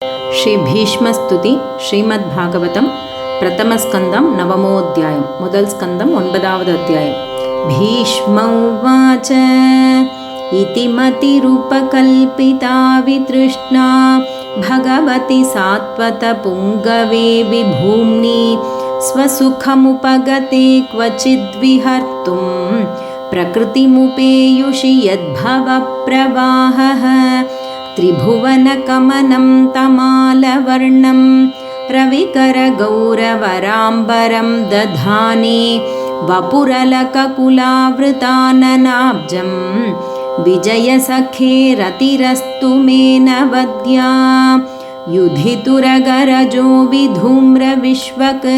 శ్రీ భీష్మస్తుతి శ్రీమద్భాగవతం ప్రథమ స్కందం నవమోధ్యాయం మొదల్ స్కందం 9వ అధ్యాయం. భీష్మౌవాచ ఇతి మతిరుపకల్పితా వితృష్ణా భగవతి సాత్వత పుంగవే విభూమ్ని స్వసుఖముపగతే క్వచిద్విహర్తుం ప్రకృతిముపేయుషి యద్భవ ప్రవాహః త్రిభువనకమనం తమాలవర్ణం రవికరగౌరవరాంబరం దధానే వపురలకకులావృతాననాబ్జం విజయసఖే రతిరస్తు మే నవద్యా యుధితురగరజో విధూమ్రవిశ్వక్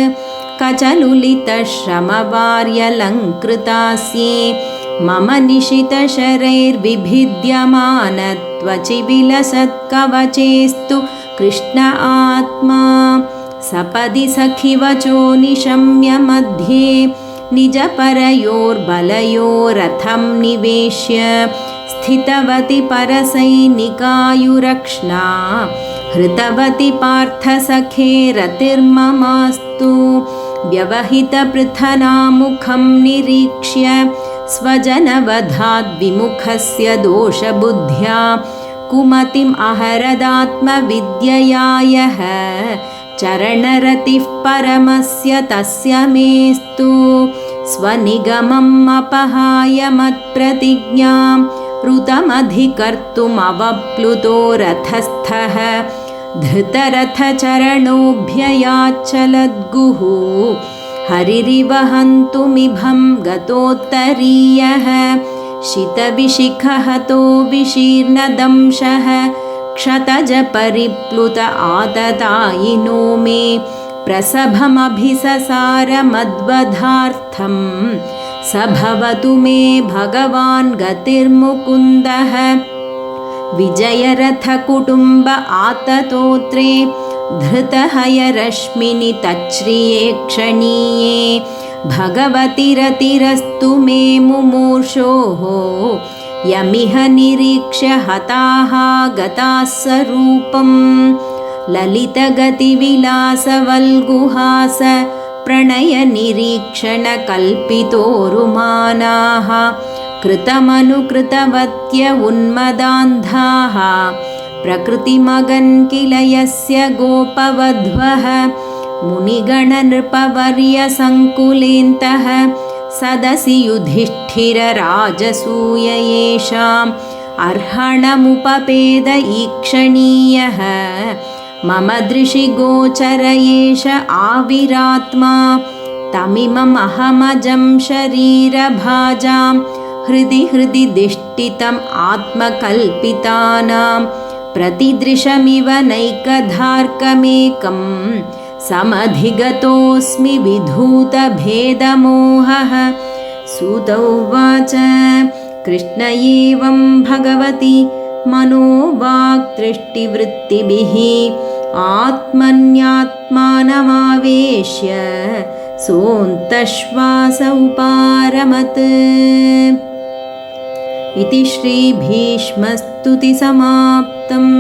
కచలులితశ్రమవార్యలంకృతాస్యే మమ నిశితశరైర్విభిద్యమానత్వచి విలసత్కవచేస్తు కృష్ణ ఆత్మా సపది సఖివచో నిశమ్య మధ్యే నిజపరయోర్బలయోరథం నివేశ్య స్థితవతి పరసైనికాయురక్ష్ణా హృతవతి పార్థసఖే రతిర్మమాస్తు వ్యవహితపృథనాముఖం నిరీక్ష్య స్వజనవధాద్విముఖస్య దోషబుద్ధ్యా కుమతిం అహరదాత్మవిద్యయా యః చరణరతిః పరమస్య తస్య మేస్తు స్వనిగమం అపహాయ మత్ప్రతిజ్ఞాం ఋతమధికర్తుమవప్లుతో రథస్థః ధృతరథచరణోభ్యయాచ్చలద్గుః హరిరివ హन्तुमिभं गतोत्तरीयः शितविशिखहतो विशीर्णदंशः क्षतजपरिप्लुत आततायिनो मे प्रसभमभिससारमद्वधार्थं स भवतु मे भगवान् गतिर्मुकुन्दः विजयरथकुटुम्ब आततोत्रे धृतहयरश्मिनि तच्छ्रिये क्षणीये भगवति रतिरस्तु मे मुमूर्षोः यमिह निरीक्ष्य हताः गताः स्वरूपं ललितगतिविलासवल्गुहास प्रणयनिरीक्षणकल्पितोरुमानाः कृतमनुकृतवत्य उन्मदान्धाः प्रकृतिमगन् किल यस्य गोपवध्वः मुनिगणनृपवर्यसङ्कुलेन्तः सदसि युधिष्ठिरराजसूय येषाम् अर्हणमुपपेद ईक्षणीयः मम दृशि गोचर एष आविरात्मा तमिमम् अहमजं शरीरभाजां हृदि हृदि दिष्टितम् आत्मकल्पितानां प्रतिदृशमिव नैकधार्कमेकं समधिगतोऽस्मि विधूतभेदमोहः. सूत उवाच कृष्ण एवं भगवति मनोवाक्दृष्टिवृत्तिभिः आत्मन्यात्मानमावेश्य सोऽन्तश्वास उपारमत्. इति श्रीभीष्मस्तुतिसमाप्तम्.